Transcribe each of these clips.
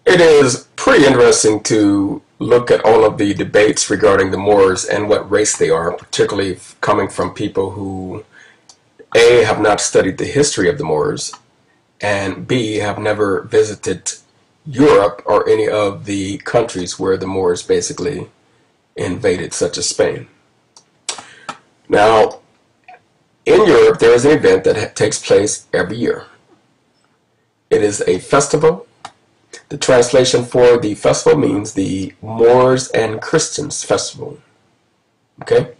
It is pretty interesting to look at all of the debates regarding the Moors and what race they are, particularly coming from people who A, have not studied the history of the Moors, and B, have never visited Europe or any of the countries where the Moors basically invaded, such as Spain. Now, in Europe, there is an event that takes place every year. It is a festival. The translation for the festival means the Moors and Christians Festival. Okay?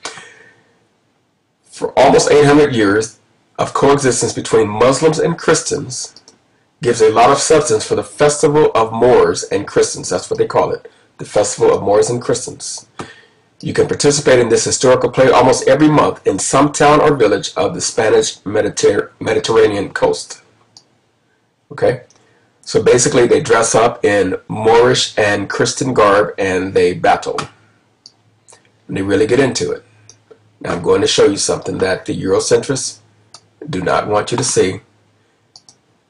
For almost 800 years of coexistence between Muslims and Christians gives a lot of substance for the Festival of Moors and Christians. That's what they call it, the Festival of Moors and Christians. You can participate in this historical play almost every month in some town or village of the Spanish Mediterranean coast. Okay? So basically they dress up in Moorish and Christian garb and they battle. And they really get into it. Now I'm going to show you something that the Eurocentrists do not want you to see.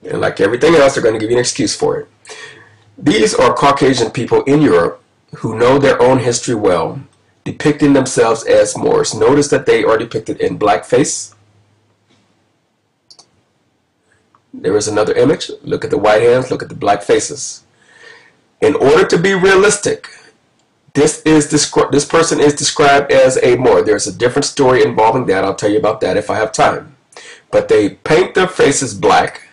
And like everything else, they're going to give you an excuse for it. These are Caucasian people in Europe who know their own history well, depicting themselves as Moors. Notice that they are depicted in blackface. There is another image. Look at the white hands, look at the black faces. In order to be realistic, this person is described as a Moor. There's a different story involving that. I'll tell you about that if I have time. But they paint their faces black.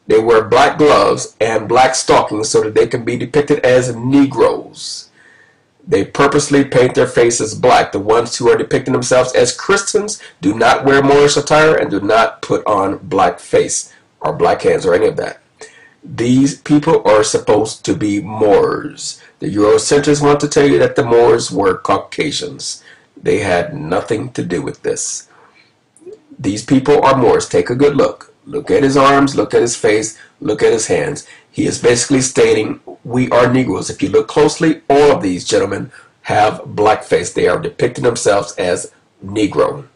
They wear black gloves and black stockings so that they can be depicted as Negroes. They purposely paint their faces black. The ones who are depicting themselves as Christians do not wear Moorish attire and do not put on black face or black hands or any of that. These people are supposed to be Moors. The Eurocentrists want to tell you that the Moors were Caucasians. They had nothing to do with this. These people are Moors. Take a good look. Look at his arms, look at his face, look at his hands. He is basically stating, we are Negroes. If you look closely, all of these gentlemen have blackface. They are depicting themselves as Negro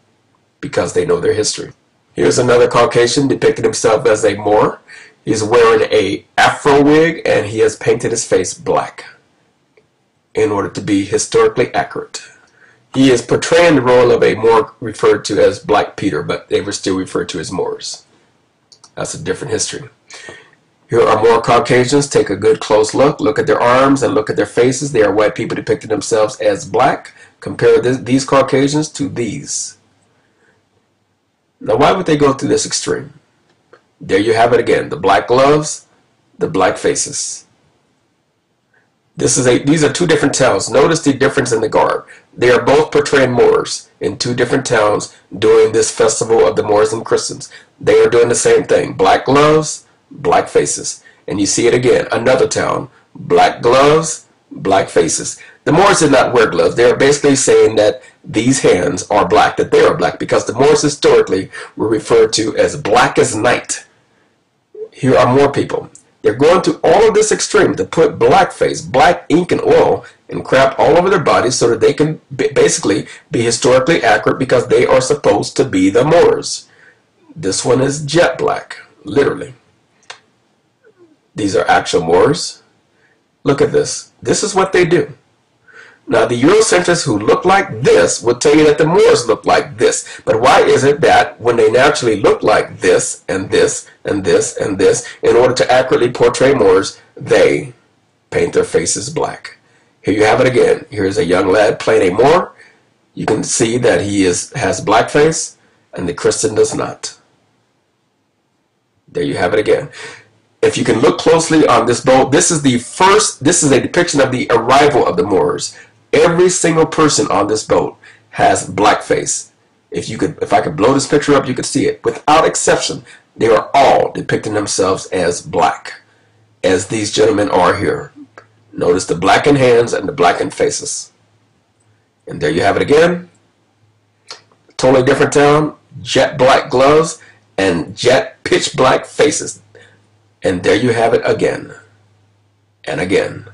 because they know their history. Here's another Caucasian depicting himself as a Moor. He's wearing a afro wig and he has painted his face black in order to be historically accurate. He is portraying the role of a Moor referred to as Black Peter, but they were still referred to as Moors. That's a different history. Here are more Caucasians. Take a good close look. Look at their arms and look at their faces. They are white people depicting themselves as black. Compare these Caucasians to these. Now, why would they go through this extreme? There you have it again. The black gloves, the black faces. These are two different towns. Notice the difference in the garb. They are both portraying Moors in two different towns during this festival of the Moors and Christians. They are doing the same thing. Black gloves, black faces. And you see it again. Another town. Black gloves, black faces. The Moors did not wear gloves. They are basically saying that these hands are black, that they are black, because the Moors historically were referred to as black as night. Here are more people. They're going to all of this extreme to put blackface, black ink and oil and crap all over their bodies so that they can basically be historically accurate because they are supposed to be the Moors. This one is jet black, literally. These are actual Moors. Look at this. This is what they do. Now, the Eurocentrists who look like this will tell you that the Moors look like this. But why is it that when they naturally look like this and this and this and this, in order to accurately portray Moors, they paint their faces black? Here you have it again. Here's a young lad playing a Moor. You can see that he has blackface and the Christian does not. There you have it again. If you can look closely on this boat, this is a depiction of the arrival of the Moors. Every single person on this boat has blackface. If I could blow this picture up, you could see it. Without exception, they are all depicting themselves as black, as these gentlemen are here. Notice the blackened hands and the blackened faces. And there you have it again. Totally different town, jet black gloves and jet pitch black faces. And there you have it again and again.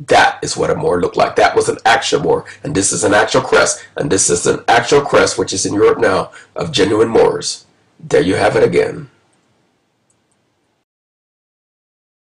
That is what a Moor looked like. That was an actual Moor. And this is an actual crest. And this is an actual crest, which is in Europe now, of genuine Moors. There you have it again.